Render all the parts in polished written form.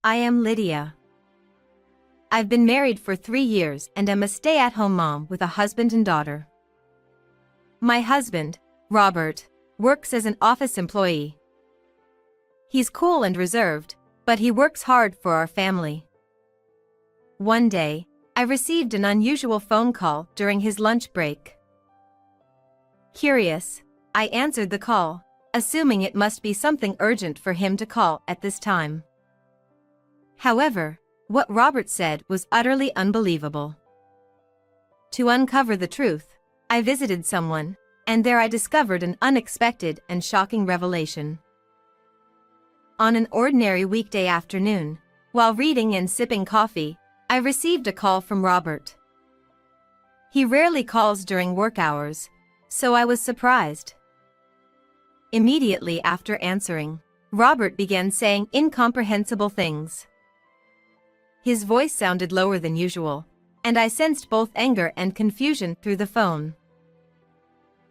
I am Lydia. I've been married for 3 years and am a stay-at-home mom with a husband and daughter. My husband, Robert, works as an office employee. He's cool and reserved, but he works hard for our family. One day, I received an unusual phone call during his lunch break. Curious, I answered the call, assuming it must be something urgent for him to call at this time. However, what Robert said was utterly unbelievable. To uncover the truth, I visited someone, and there I discovered an unexpected and shocking revelation. On an ordinary weekday afternoon, while reading and sipping coffee, I received a call from Robert. He rarely calls during work hours, so I was surprised. Immediately after answering, Robert began saying incomprehensible things. His voice sounded lower than usual, and I sensed both anger and confusion through the phone.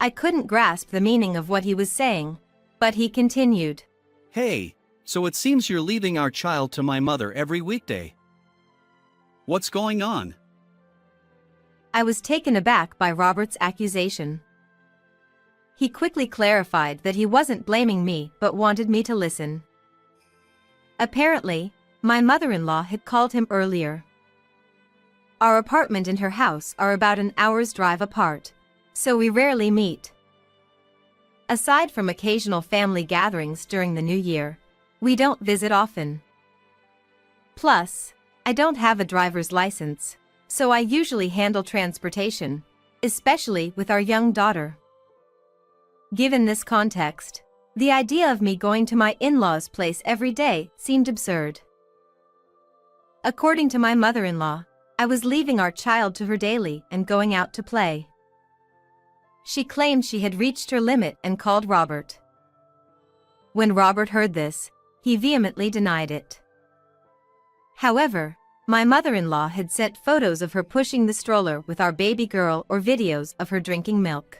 I couldn't grasp the meaning of what he was saying, but he continued. Hey, so it seems you're leaving our child to my mother every weekday. What's going on? I was taken aback by Robert's accusation. He quickly clarified that he wasn't blaming me but wanted me to listen. Apparently, my mother-in-law had called him earlier. Our apartment and her house are about an hour's drive apart, so we rarely meet. Aside from occasional family gatherings during the new year, we don't visit often. Plus, I don't have a driver's license, so I usually handle transportation, especially with our young daughter. Given this context, the idea of me going to my in-laws' place every day seemed absurd. According to my mother-in-law, I was leaving our child to her daily and going out to play. She claimed she had reached her limit and called Robert. When Robert heard this, he vehemently denied it. However, my mother-in-law had sent photos of her pushing the stroller with our baby girl or videos of her drinking milk.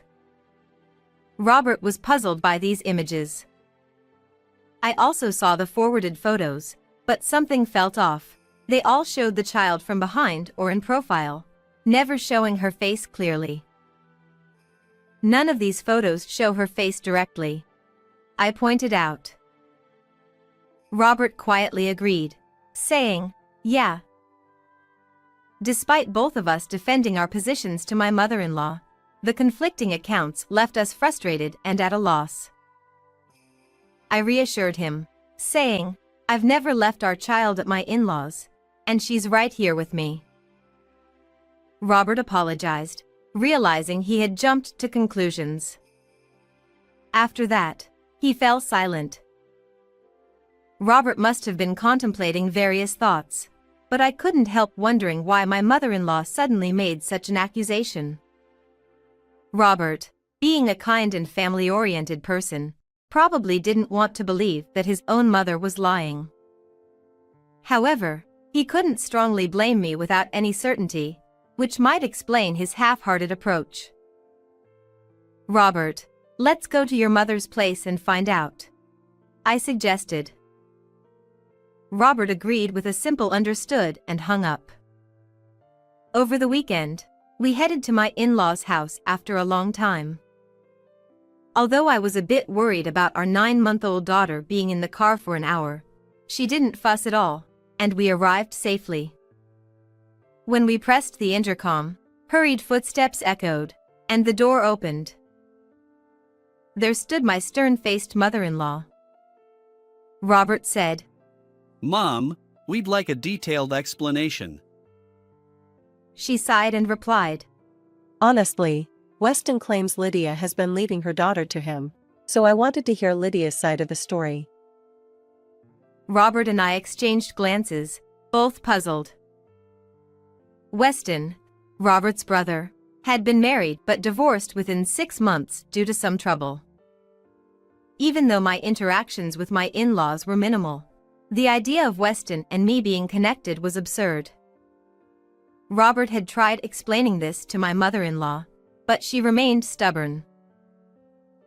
Robert was puzzled by these images. I also saw the forwarded photos, but something felt off. They all showed the child from behind or in profile, never showing her face clearly. None of these photos show her face directly, I pointed out. Robert quietly agreed, saying, "Yeah." Despite both of us defending our positions to my mother-in-law, the conflicting accounts left us frustrated and at a loss. I reassured him, saying, "I've never left our child at my in-laws, and she's right here with me." Robert apologized, realizing he had jumped to conclusions. After that, he fell silent. Robert must have been contemplating various thoughts, but I couldn't help wondering why my mother-in-law suddenly made such an accusation. Robert, being a kind and family-oriented person, probably didn't want to believe that his own mother was lying. However, he couldn't strongly blame me without any certainty, which might explain his half-hearted approach. "Robert, let's go to your mother's place and find out," I suggested. Robert agreed with a simple understood and hung up. Over the weekend, we headed to my in-laws' house after a long time. Although I was a bit worried about our 9-month-old daughter being in the car for an hour, she didn't fuss at all, and we arrived safely. When we pressed the intercom, hurried footsteps echoed, and the door opened. There stood my stern-faced mother-in-law. Robert said, "Mom, we'd like a detailed explanation." She sighed and replied, "Honestly, Weston claims Lydia has been leaving her daughter to him, so I wanted to hear Lydia's side of the story." Robert and I exchanged glances, both puzzled. Weston, Robert's brother, had been married but divorced within 6 months due to some trouble. Even though my interactions with my in-laws were minimal, the idea of Weston and me being connected was absurd. Robert had tried explaining this to my mother-in-law, but she remained stubborn.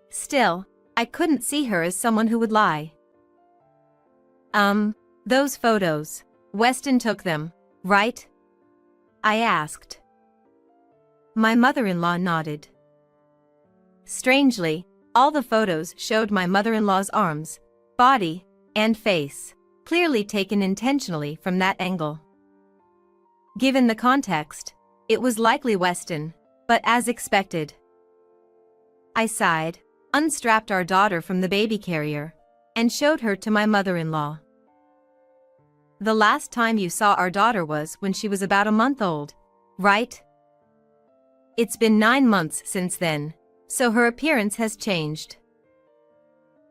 Still, I couldn't see her as someone who would lie. Those photos. Weston took them, right? I asked. My mother-in-law nodded. Strangely, all the photos showed my mother-in-law's arms, body, and face, clearly taken intentionally from that angle. Given the context, it was likely Weston, but as expected. I sighed, unstrapped our daughter from the baby carrier, and showed her to my mother-in-law. The last time you saw our daughter was when she was about a month old, right? It's been 9 months since then, so her appearance has changed.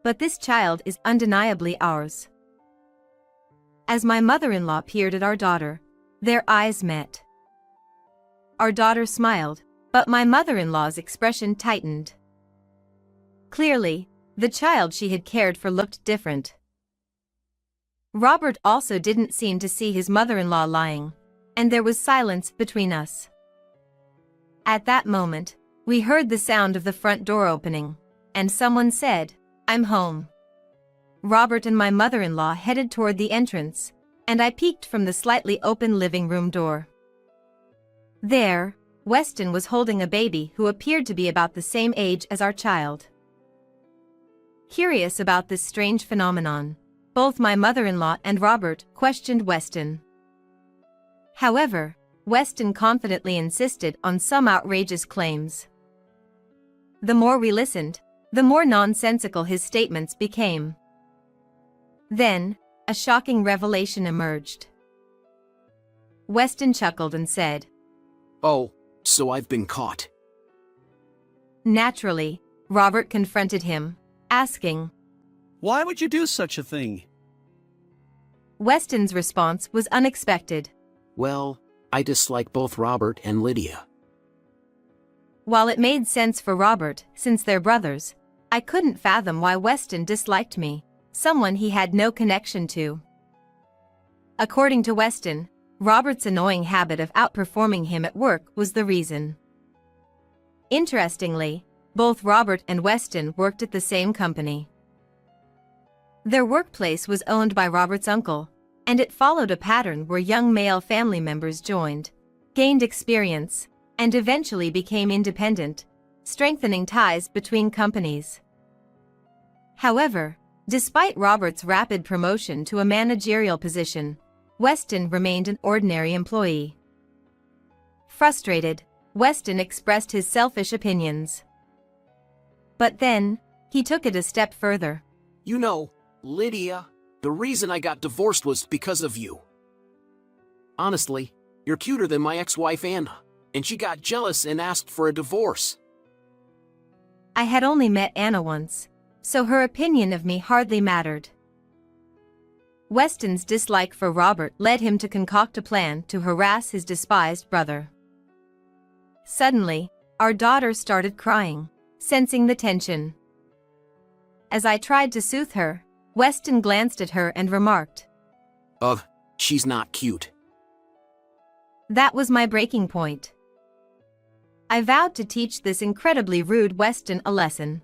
But this child is undeniably ours. As my mother-in-law peered at our daughter, their eyes met. Our daughter smiled, but my mother-in-law's expression tightened. Clearly, the child she had cared for looked different. Robert also didn't seem to see his mother-in-law lying, and there was silence between us. At that moment, we heard the sound of the front door opening, and someone said, "I'm home." Robert and my mother-in-law headed toward the entrance, and I peeked from the slightly open living room door. There, Weston was holding a baby who appeared to be about the same age as our child. Curious about this strange phenomenon, both my mother-in-law and Robert questioned Weston. However, Weston confidently insisted on some outrageous claims. The more we listened, the more nonsensical his statements became. Then, a shocking revelation emerged. Weston chuckled and said, "Oh, so I've been caught." Naturally, Robert confronted him, asking, Why would you do such a thing? Weston's response was unexpected. Well, I dislike both Robert and Lydia. While it made sense for Robert, since they're brothers, I couldn't fathom why Weston disliked me, someone he had no connection to. According to Weston, Robert's annoying habit of outperforming him at work was the reason. Interestingly, both Robert and Weston worked at the same company. Their workplace was owned by Robert's uncle, and it followed a pattern where young male family members joined, gained experience, and eventually became independent, strengthening ties between companies. However, despite Robert's rapid promotion to a managerial position, Weston remained an ordinary employee. Frustrated, Weston expressed his selfish opinions. But then, he took it a step further. You know, Lydia, the reason I got divorced was because of you. Honestly, you're cuter than my ex-wife Anna, and she got jealous and asked for a divorce. I had only met Anna once, so her opinion of me hardly mattered. Weston's dislike for Robert led him to concoct a plan to harass his despised brother. Suddenly, our daughter started crying, sensing the tension. As I tried to soothe her, Weston glanced at her and remarked, She's not cute. That was my breaking point. I vowed to teach this incredibly rude Weston a lesson.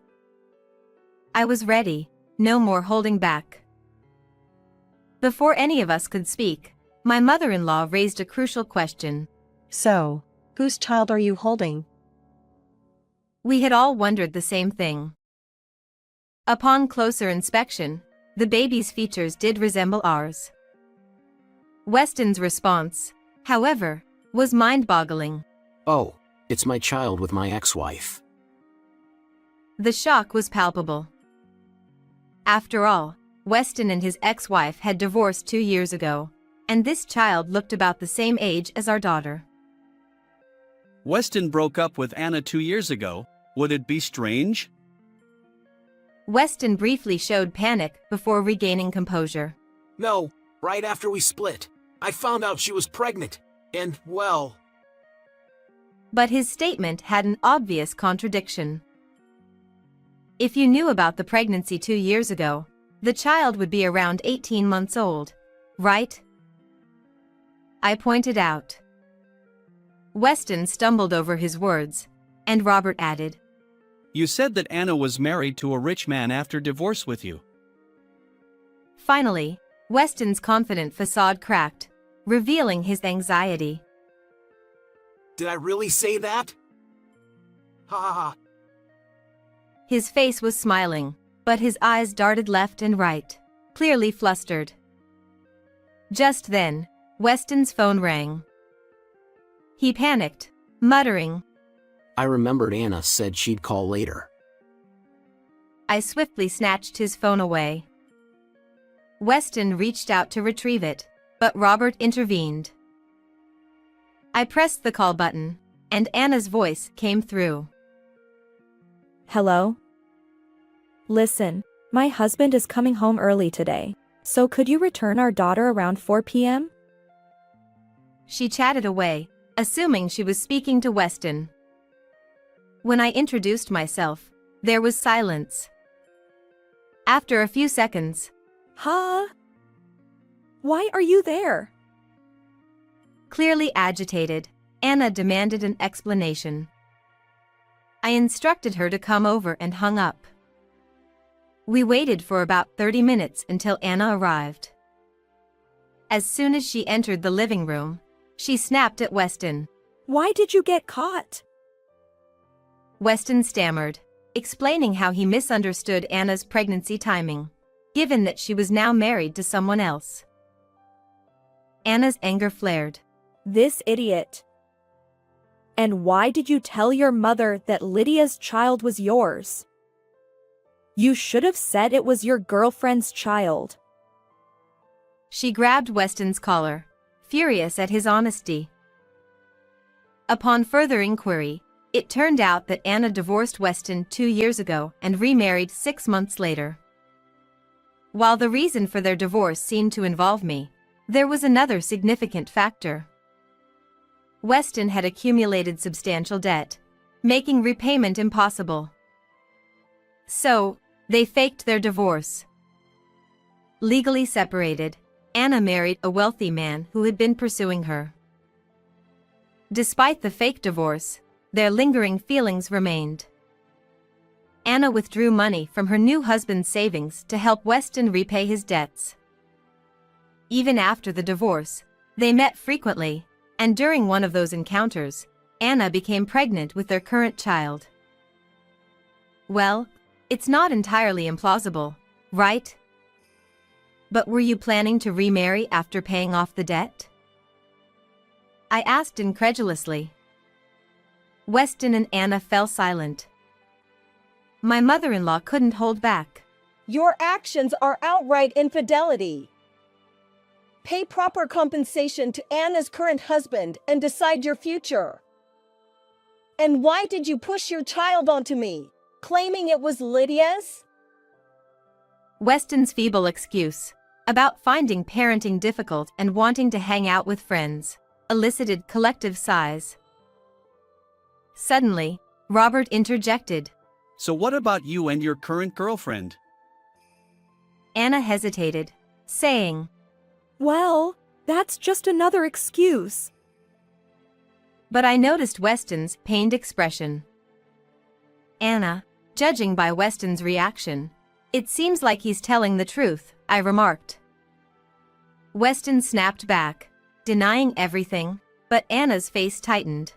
I was ready, no more holding back. Before any of us could speak, my mother-in-law raised a crucial question. So, whose child are you holding? We had all wondered the same thing. Upon closer inspection, the baby's features did resemble ours. Weston's response, however, was mind-boggling. Oh, it's my child with my ex-wife. The shock was palpable. After all, Weston and his ex-wife had divorced 2 years ago, and this child looked about the same age as our daughter. Weston broke up with Anna 2 years ago. Would it be strange? Weston briefly showed panic before regaining composure. No, right after we split, I found out she was pregnant, and, well... But his statement had an obvious contradiction. If you knew about the pregnancy 2 years ago, the child would be around 18 months old, right? I pointed out. Weston stumbled over his words, and Robert added, You said that Anna was married to a rich man after divorce with you. Finally, Weston's confident facade cracked, revealing his anxiety. Did I really say that? Ha ha ha. His face was smiling, but his eyes darted left and right, clearly flustered. Just then, Weston's phone rang. He panicked, muttering. I remembered Anna said she'd call later. I swiftly snatched his phone away. Weston reached out to retrieve it, but Robert intervened. I pressed the call button, and Anna's voice came through. Hello? Listen, my husband is coming home early today, so could you return our daughter around 4 p.m.? She chatted away, assuming she was speaking to Weston. When I introduced myself, there was silence. After a few seconds, Huh? Why are you there? Clearly agitated, Anna demanded an explanation. I instructed her to come over and hung up. We waited for about 30 minutes until Anna arrived. As soon as she entered the living room, she snapped at Weston. Why did you get caught? Weston stammered, explaining how he misunderstood Anna's pregnancy timing, given that she was now married to someone else. Anna's anger flared. This idiot. And why did you tell your mother that Lydia's child was yours? You should have said it was your girlfriend's child. She grabbed Weston's collar, furious at his honesty. Upon further inquiry, it turned out that Anna divorced Weston 2 years ago and remarried 6 months later. While the reason for their divorce seemed to involve me, there was another significant factor. Weston had accumulated substantial debt, making repayment impossible. So, they faked their divorce. Legally separated, Anna married a wealthy man who had been pursuing her. Despite the fake divorce, their lingering feelings remained. Anna withdrew money from her new husband's savings to help Weston repay his debts. Even after the divorce, they met frequently, and during one of those encounters, Anna became pregnant with their current child. Well, it's not entirely implausible, right? But were you planning to remarry after paying off the debt? I asked incredulously. Weston and Anna fell silent. My mother-in-law couldn't hold back. Your actions are outright infidelity. Pay proper compensation to Anna's current husband and decide your future. And why did you push your child onto me, claiming it was Lydia's? Weston's feeble excuse, about finding parenting difficult and wanting to hang out with friends, elicited collective sighs. Suddenly, Robert interjected. So what about you and your current girlfriend? Anna hesitated, saying, Well, that's just another excuse. But I noticed Weston's pained expression. Anna, judging by Weston's reaction, it seems like he's telling the truth, I remarked. Weston snapped back, denying everything, but Anna's face tightened.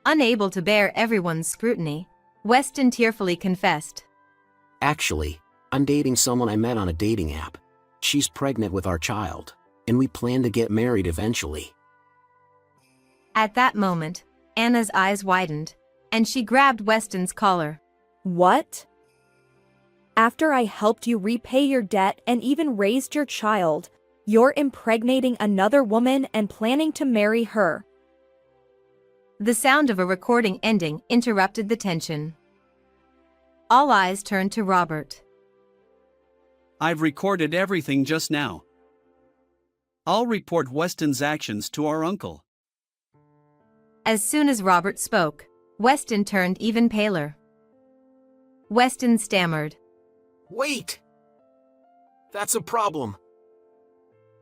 Unable to bear everyone's scrutiny, Weston tearfully confessed. Actually, I'm dating someone I met on a dating app. She's pregnant with our child, and we plan to get married eventually. At that moment, Anna's eyes widened, and she grabbed Weston's collar. What? After I helped you repay your debt and even raised your child, you're impregnating another woman and planning to marry her. The sound of a recording ending interrupted the tension. All eyes turned to Robert. I've recorded everything just now. I'll report Weston's actions to our uncle. As soon as Robert spoke, Weston turned even paler. Weston stammered. Wait! That's a problem.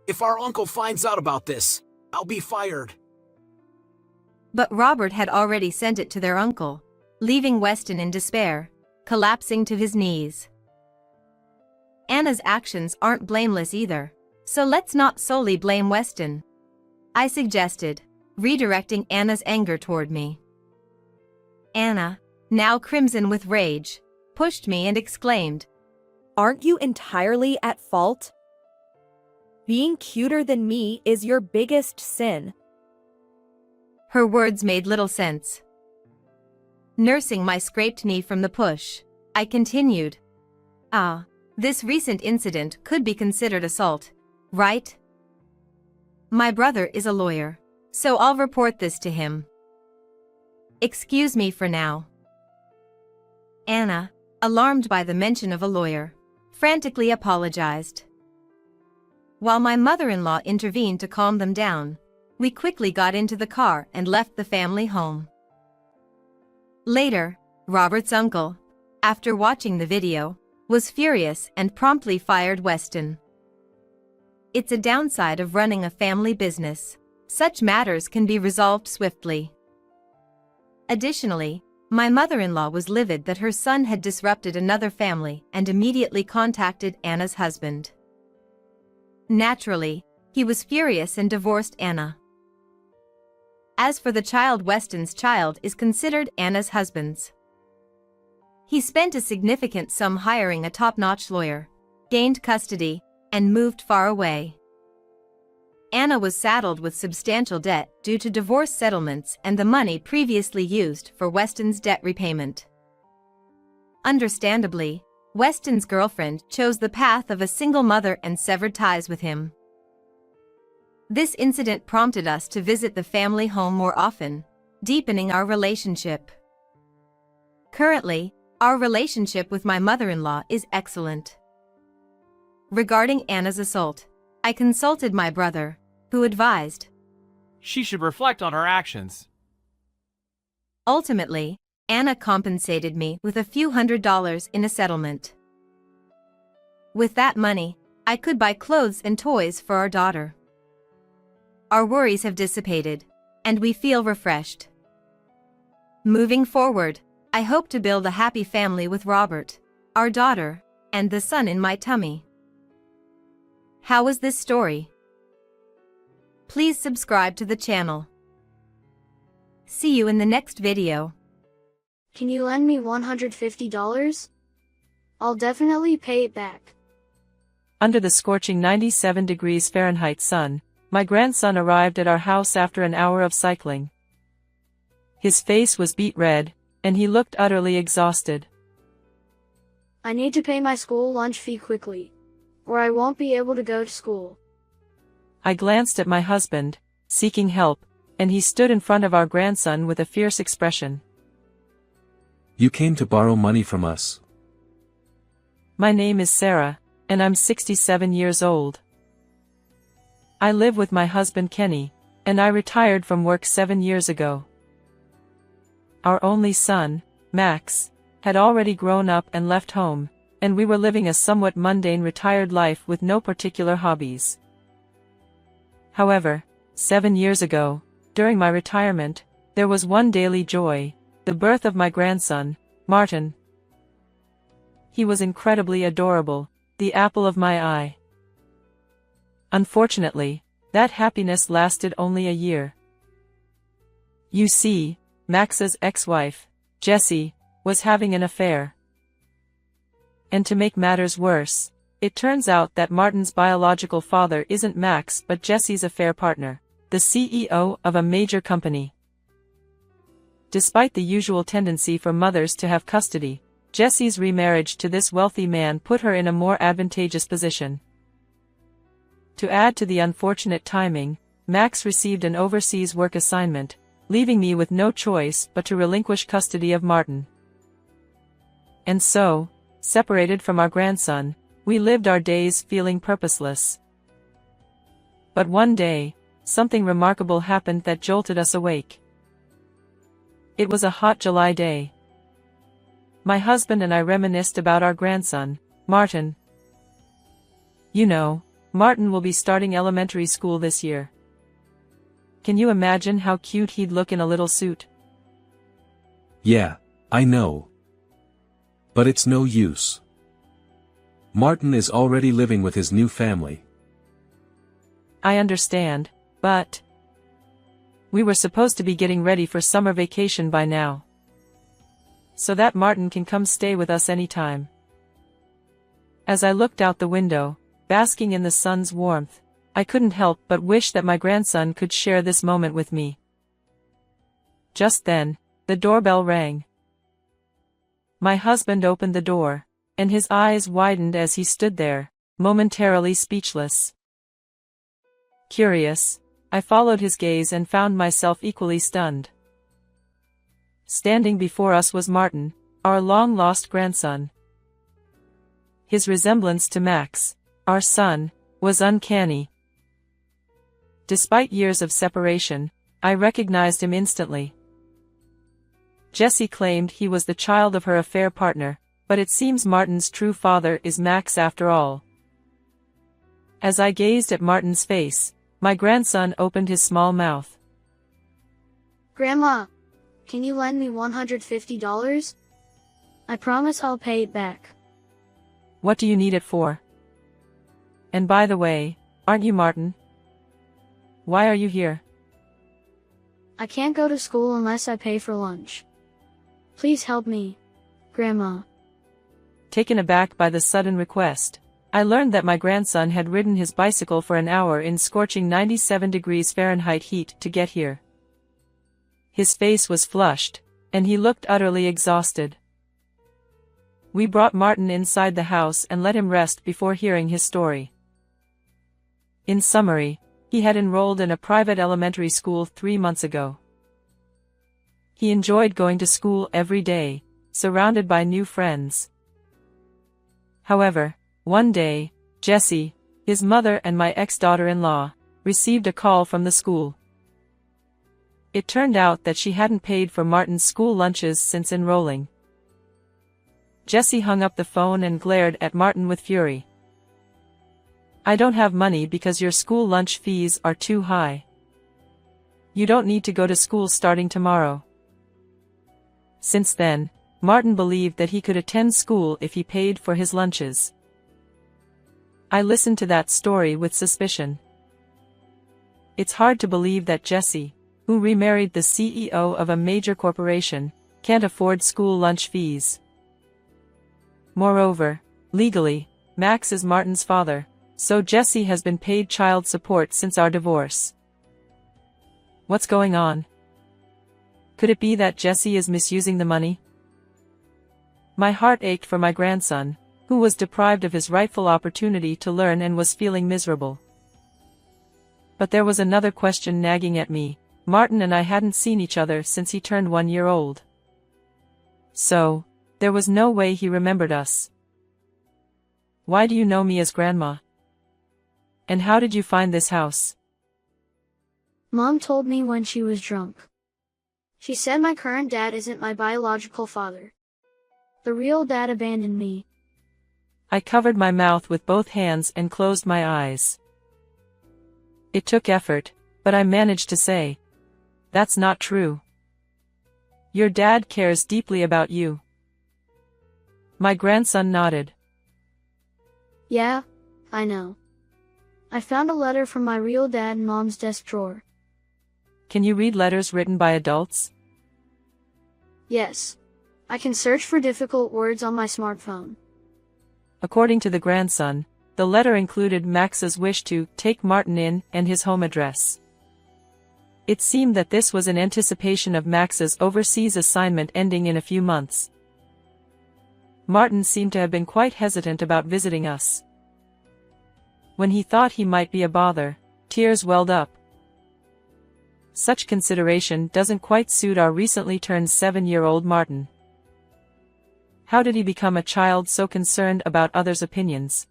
If our uncle finds out about this, I'll be fired. But Robert had already sent it to their uncle, leaving Weston in despair, collapsing to his knees. Anna's actions aren't blameless either. So let's not solely blame Weston, I suggested, redirecting Anna's anger toward me. Anna, now crimson with rage, pushed me and exclaimed, Aren't you entirely at fault? Being cuter than me is your biggest sin. Her words made little sense. Nursing my scraped knee from the push, I continued, this recent incident could be considered assault, right? My brother is a lawyer, so I'll report this to him. Excuse me for now. Anna, alarmed by the mention of a lawyer, frantically apologized. While my mother-in-law intervened to calm them down, we quickly got into the car and left the family home. Later, Robert's uncle, after watching the video, was furious and promptly fired Weston. It's a downside of running a family business. Such matters can be resolved swiftly. Additionally, my mother-in-law was livid that her son had disrupted another family and immediately contacted Anna's husband. Naturally, he was furious and divorced Anna. As for the child, Weston's child is considered Anna's husband's. He spent a significant sum hiring a top-notch lawyer, gained custody, and moved far away. Anna was saddled with substantial debt due to divorce settlements and the money previously used for Weston's debt repayment. Understandably, Weston's girlfriend chose the path of a single mother and severed ties with him. This incident prompted us to visit the family home more often, deepening our relationship. Currently, our relationship with my mother-in-law is excellent. Regarding Anna's assault, I consulted my brother, who advised she should reflect on her actions. Ultimately, Anna compensated me with a few $100s in a settlement. With that money, I could buy clothes and toys for our daughter. Our worries have dissipated, and we feel refreshed. Moving forward, I hope to build a happy family with Robert, our daughter, and the son in my tummy. How was this story? Please subscribe to the channel. See you in the next video. Can you lend me $150? I'll definitely pay it back. Under the scorching 97 degrees Fahrenheit sun, my grandson arrived at our house after an hour of cycling. His face was beet red, and he looked utterly exhausted. I need to pay my school lunch fee quickly, or I won't be able to go to school. I glanced at my husband, seeking help, and he stood in front of our grandson with a fierce expression. You came to borrow money from us. My name is Sarah, and I'm 67 years old. I live with my husband Kenny, and I retired from work 7 years ago. Our only son, Max, had already grown up and left home, and we were living a somewhat mundane retired life with no particular hobbies. However, 7 years ago, during my retirement, there was one daily joy, the birth of my grandson, Martin. He was incredibly adorable, the apple of my eye. Unfortunately, that happiness lasted only a year. You see, Max's ex-wife, Jessie, was having an affair. And to make matters worse, it turns out that Martin's biological father isn't Max but Jessie's affair partner, the CEO of a major company. Despite the usual tendency for mothers to have custody, Jessie's remarriage to this wealthy man put her in a more advantageous position. To add to the unfortunate timing, Max received an overseas work assignment, leaving me with no choice but to relinquish custody of Martin. And so, separated from our grandson, we lived our days feeling purposeless. But one day, something remarkable happened that jolted us awake. It was a hot July day. My husband and I reminisced about our grandson, Martin. You know, Martin will be starting elementary school this year. Can you imagine how cute he'd look in a little suit? Yeah, I know. But it's no use. Martin is already living with his new family. I understand, but we were supposed to be getting ready for summer vacation by now, so that Martin can come stay with us anytime. As I looked out the window, basking in the sun's warmth, I couldn't help but wish that my grandson could share this moment with me. Just then, the doorbell rang. My husband opened the door, and his eyes widened as he stood there, momentarily speechless. Curious, I followed his gaze and found myself equally stunned. Standing before us was Martin, our long-lost grandson. His resemblance to Max, our son, was uncanny. Despite years of separation, I recognized him instantly. Jessie claimed he was the child of her affair partner, but it seems Martin's true father is Max after all. As I gazed at Martin's face, my grandson opened his small mouth. Grandma, can you lend me $150? I promise I'll pay it back. What do you need it for? And by the way, aren't you Martin? Why are you here? I can't go to school unless I pay for lunch. Please help me, Grandma. Taken aback by the sudden request, I learned that my grandson had ridden his bicycle for an hour in scorching 97 degrees Fahrenheit heat to get here. His face was flushed, and he looked utterly exhausted. We brought Martin inside the house and let him rest before hearing his story. In summary, he had enrolled in a private elementary school 3 months ago. He enjoyed going to school every day, surrounded by new friends. However, one day, Jessie, his mother and my ex-daughter-in-law, received a call from the school. It turned out that she hadn't paid for Martin's school lunches since enrolling. Jessie hung up the phone and glared at Martin with fury. I don't have money because your school lunch fees are too high. You don't need to go to school starting tomorrow. Since then, Martin believed that he could attend school if he paid for his lunches. I listened to that story with suspicion. It's hard to believe that Jessie, who remarried the CEO of a major corporation, can't afford school lunch fees. Moreover, legally, Max is Martin's father, so Jessie has been paid child support since our divorce. What's going on? Could it be that Jessie is misusing the money? My heart ached for my grandson, who was deprived of his rightful opportunity to learn and was feeling miserable. But there was another question nagging at me. Martin and I hadn't seen each other since he turned 1 year old. So, there was no way he remembered us. Why do you know me as Grandma? And how did you find this house? Mom told me when she was drunk. She said my current dad isn't my biological father. The real dad abandoned me. I covered my mouth with both hands and closed my eyes. It took effort, but I managed to say, "That's not true. Your dad cares deeply about you." My grandson nodded. Yeah, I know. I found a letter from my real dad in Mom's desk drawer. Can you read letters written by adults? Yes. I can search for difficult words on my smartphone. According to the grandson, the letter included Max's wish to take Martin in and his home address. It seemed that this was in anticipation of Max's overseas assignment ending in a few months. Martin seemed to have been quite hesitant about visiting us. When he thought he might be a bother, tears welled up. Such consideration doesn't quite suit our recently turned 7-year-old Martin. How did he become a child so concerned about others' opinions?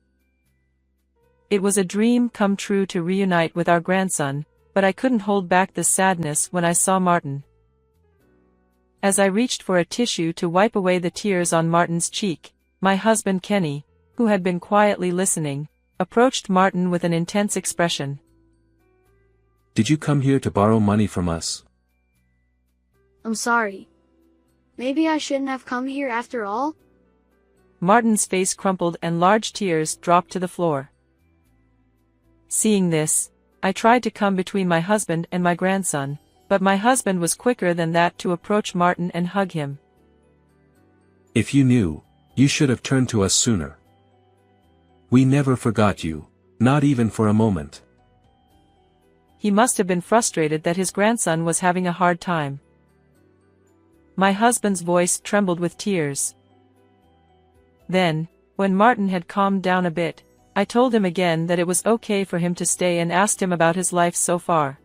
It was a dream come true to reunite with our grandson, but I couldn't hold back the sadness when I saw Martin. As I reached for a tissue to wipe away the tears on Martin's cheek, my husband Kenny, who had been quietly listening, approached Martin with an intense expression. Did you come here to borrow money from us? I'm sorry. Maybe I shouldn't have come here after all? Martin's face crumpled and large tears dropped to the floor. Seeing this, I tried to come between my husband and my grandson, but my husband was quicker than that to approach Martin and hug him. If you knew, you should have turned to us sooner. We never forgot you, not even for a moment. He must have been frustrated that his grandson was having a hard time. My husband's voice trembled with tears. Then, when Martin had calmed down a bit, I told him again that it was okay for him to stay and asked him about his life so far.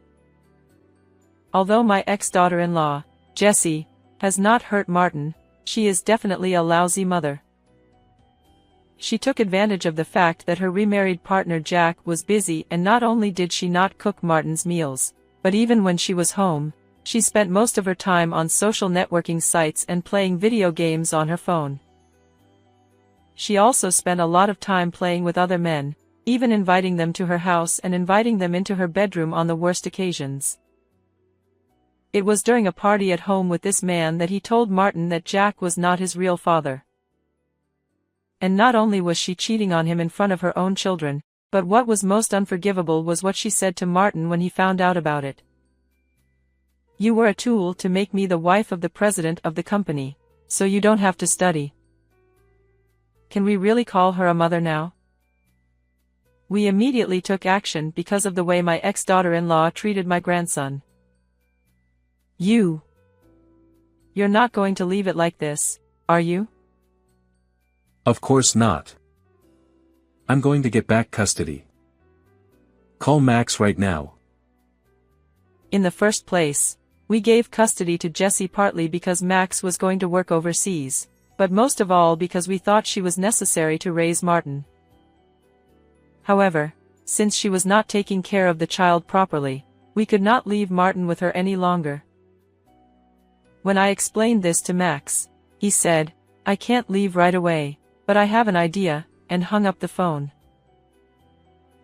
Although my ex-daughter-in-law, Jessie, has not hurt Martin, she is definitely a lousy mother. She took advantage of the fact that her remarried partner Jack was busy, and not only did she not cook Martin's meals, but even when she was home, she spent most of her time on social networking sites and playing video games on her phone. She also spent a lot of time playing with other men, even inviting them to her house and inviting them into her bedroom on the worst occasions. It was during a party at home with this man that he told Martin that Jack was not his real father. And not only was she cheating on him in front of her own children, but what was most unforgivable was what she said to Martin when he found out about it. "You were a tool to make me the wife of the president of the company, so you don't have to study." Can we really call her a mother now? We immediately took action because of the way my ex-daughter-in-law treated my grandson. You're not going to leave it like this, are you? Of course not. I'm going to get back custody. Call Max right now. In the first place, we gave custody to Jessie partly because Max was going to work overseas, but most of all because we thought she was necessary to raise Martin. However, since she was not taking care of the child properly, we could not leave Martin with her any longer. When I explained this to Max, he said, "I can't leave right away, but I have an idea," and hung up the phone.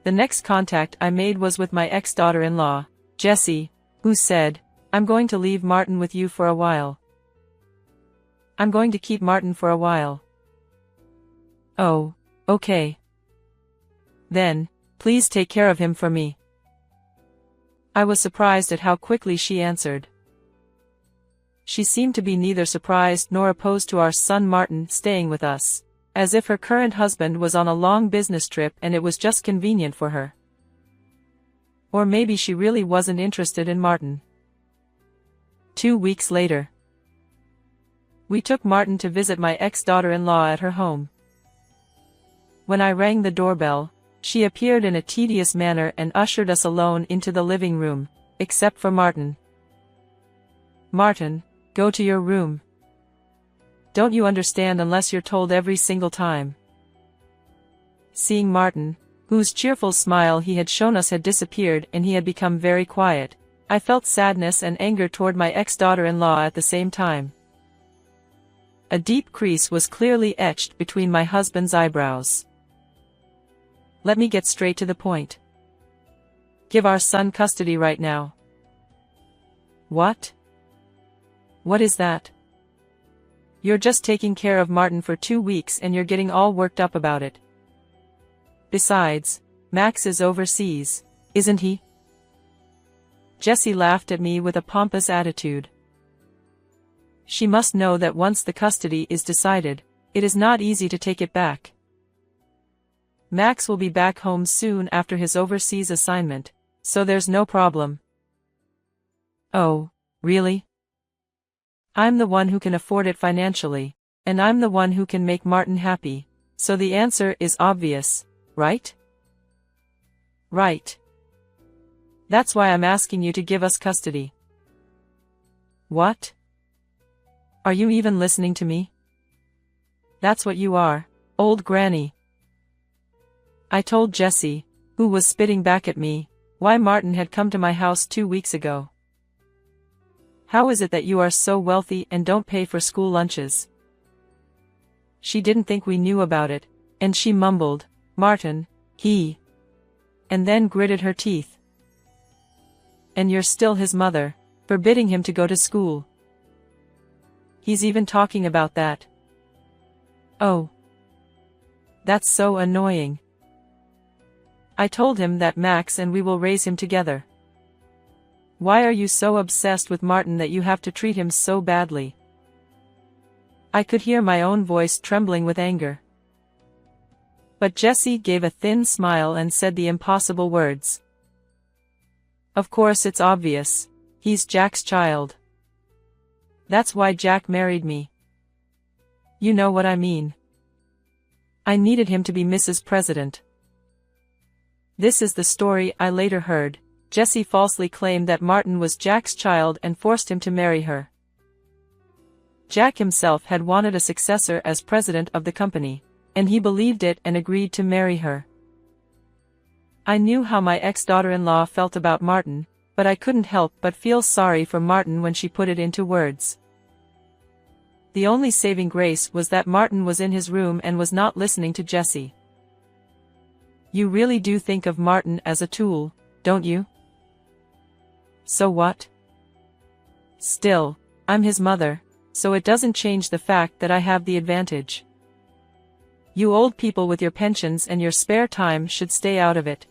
The next contact I made was with my ex-daughter-in-law, Jessie, who said, "I'm going to leave Martin with you for a while. I'm going to keep Martin for a while." "Oh, okay. Then, please take care of him for me." I was surprised at how quickly she answered. She seemed to be neither surprised nor opposed to our son Martin staying with us, as if her current husband was on a long business trip and it was just convenient for her. Or maybe she really wasn't interested in Martin. 2 weeks later, we took Martin to visit my ex-daughter-in-law at her home. When I rang the doorbell, she appeared in a tedious manner and ushered us alone into the living room, except for Martin. "Martin, go to your room. Don't you understand unless you're told every single time?" Seeing Martin, whose cheerful smile he had shown us had disappeared and he had become very quiet, I felt sadness and anger toward my ex-daughter-in-law at the same time. A deep crease was clearly etched between my husband's eyebrows. Let me get straight to the point. Give our son custody right now. What? What is that? You're just taking care of Martin for 2 weeks and you're getting all worked up about it. Besides, Max is overseas, isn't he? Jessie laughed at me with a pompous attitude. She must know that once the custody is decided, it is not easy to take it back. Max will be back home soon after his overseas assignment, so there's no problem. Oh, really? I'm the one who can afford it financially, and I'm the one who can make Martin happy, so the answer is obvious, right? Right. That's why I'm asking you to give us custody. What? Are you even listening to me? That's what you are, old granny. I told Jessie, who was spitting back at me, why Martin had come to my house 2 weeks ago. How is it that you are so wealthy and don't pay for school lunches? She didn't think we knew about it, and she mumbled, "Martin, he..." and then gritted her teeth. "And you're still his mother, forbidding him to go to school. He's even talking about that. Oh, That's so annoying. I told him that Max and we will raise him together. Why are you so obsessed with Martin that you have to treat him so badly? I could hear my own voice trembling with anger. But Jessie gave a thin smile and said the impossible words. Of course it's obvious. He's Jack's child. That's why Jack married me. You know what I mean. I needed him to be Mrs. President. This is the story I later heard. Jessie falsely claimed that Martin was Jack's child and forced him to marry her. Jack himself had wanted a successor as president of the company, and he believed it and agreed to marry her. I knew how my ex-daughter-in-law felt about Martin, but I couldn't help but feel sorry for Martin when she put it into words. The only saving grace was that Martin was in his room and was not listening to Jessie. You really do think of Martin as a tool, don't you? So what? Still, I'm his mother, so it doesn't change the fact that I have the advantage. You old people with your pensions and your spare time should stay out of it.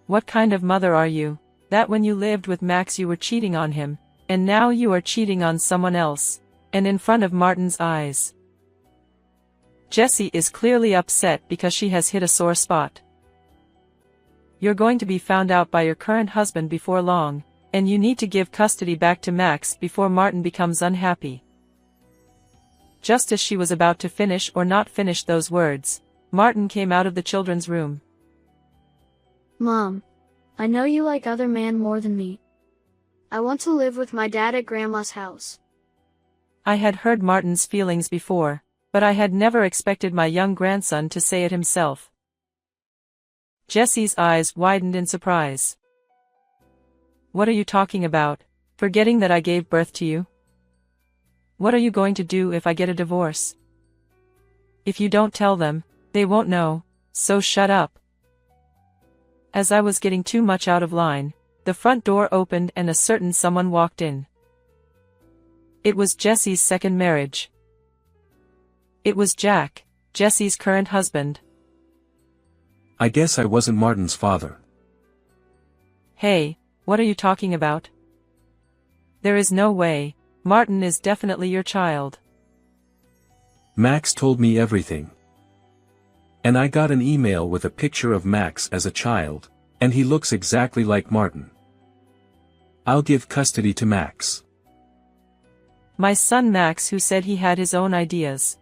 What kind of mother are you, that when you lived with Max you were cheating on him, and now you are cheating on someone else, and in front of Martin's eyes? Jessie is clearly upset because she has hit a sore spot. You're going to be found out by your current husband before long, and you need to give custody back to Max before Martin becomes unhappy. Just as she was about to finish or not finish those words, Martin came out of the children's room. Mom, I know you like other men more than me. I want to live with my dad at Grandma's house. I had heard Martin's feelings before, but I had never expected my young grandson to say it himself. Jessie's eyes widened in surprise. What are you talking about, forgetting that I gave birth to you? What are you going to do if I get a divorce? If you don't tell them, they won't know, so shut up. As I was getting too much out of line, the front door opened and a certain someone walked in. It was Jessie's second marriage. It was Jack, Jessie's current husband. I guess I wasn't Martin's father. Hey, what are you talking about? There is no way. Martin is definitely your child. Max told me everything. And I got an email with a picture of Max as a child, and he looks exactly like Martin. I'll give custody to Max. My son Max, who said he had his own ideas.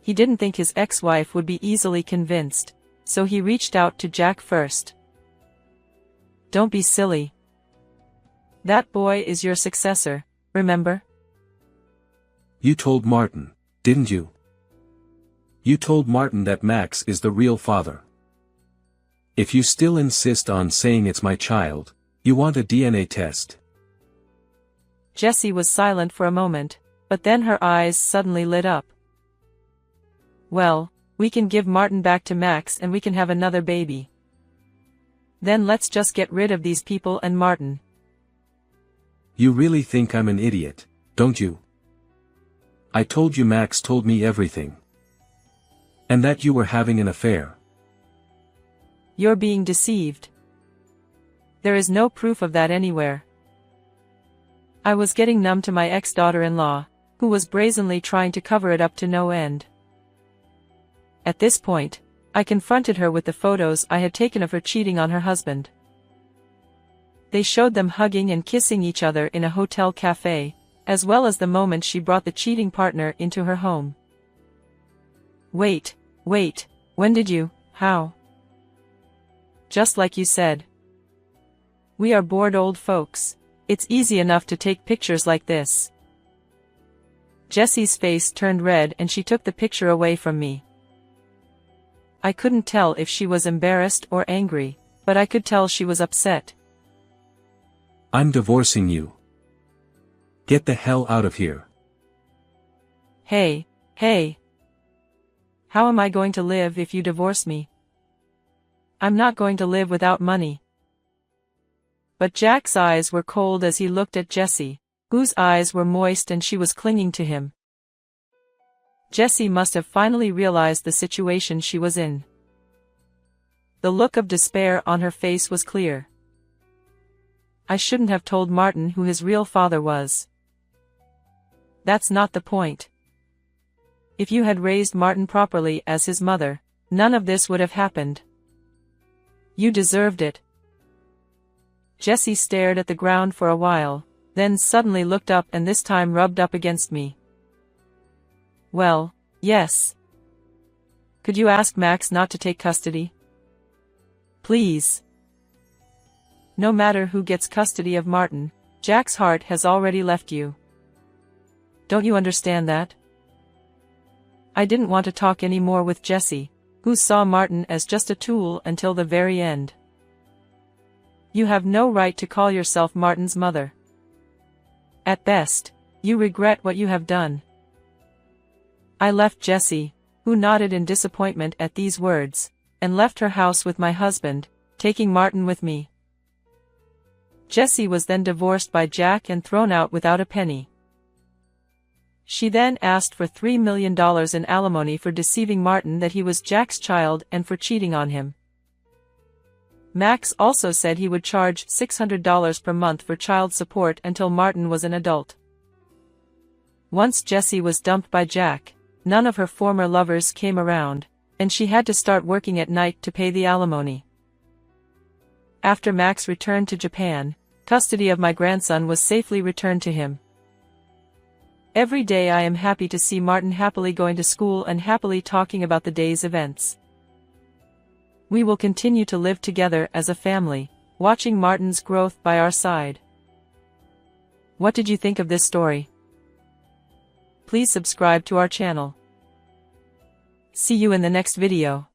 He didn't think his ex-wife would be easily convinced, so he reached out to Jack first. Don't be silly. That boy is your successor, remember? You told Martin, didn't you? You told Martin that Max is the real father. If you still insist on saying it's my child, you want a DNA test. Jessie was silent for a moment, but then her eyes suddenly lit up. Well, we can give Martin back to Max and we can have another baby. Then let's just get rid of these people and Martin. You really think I'm an idiot, don't you? I told you Max told me everything. And that you were having an affair. You're being deceived. There is no proof of that anywhere. I was getting numb to my ex-daughter-in-law, who was brazenly trying to cover it up to no end. At this point, I confronted her with the photos I had taken of her cheating on her husband. They showed them hugging and kissing each other in a hotel cafe, as well as the moment she brought the cheating partner into her home. Wait, when did you, how? Just like you said. We are bored old folks. It's easy enough to take pictures like this. Jessie's face turned red and she took the picture away from me. I couldn't tell if she was embarrassed or angry, but I could tell she was upset. I'm divorcing you. Get the hell out of here. Hey. How am I going to live if you divorce me? I'm not going to live without money. But Jack's eyes were cold as he looked at Jessie, whose eyes were moist and she was clinging to him. Jessie must have finally realized the situation she was in. The look of despair on her face was clear. I shouldn't have told Martin who his real father was. That's not the point. If you had raised Martin properly as his mother, none of this would have happened. You deserved it. Jessie stared at the ground for a while, then suddenly looked up and this time rubbed up against me. Well, yes. Could you ask Max not to take custody? Please. No matter who gets custody of Martin, Jack's heart has already left you. Don't you understand that? I didn't want to talk any more with Jessie, who saw Martin as just a tool until the very end. You have no right to call yourself Martin's mother. At best, you regret what you have done. I left Jessie, who nodded in disappointment at these words, and left her house with my husband, taking Martin with me. Jessie was then divorced by Jack and thrown out without a penny. She then asked for $3 million in alimony for deceiving Martin that he was Jack's child and for cheating on him. Max also said he would charge $600 per month for child support until Martin was an adult. Once Jessie was dumped by Jack, none of her former lovers came around, and she had to start working at night to pay the alimony. After Max returned to Japan, custody of my grandson was safely returned to him. Every day I am happy to see Martin happily going to school and happily talking about the day's events. We will continue to live together as a family, watching Martin's growth by our side. What did you think of this story? Please subscribe to our channel. See you in the next video.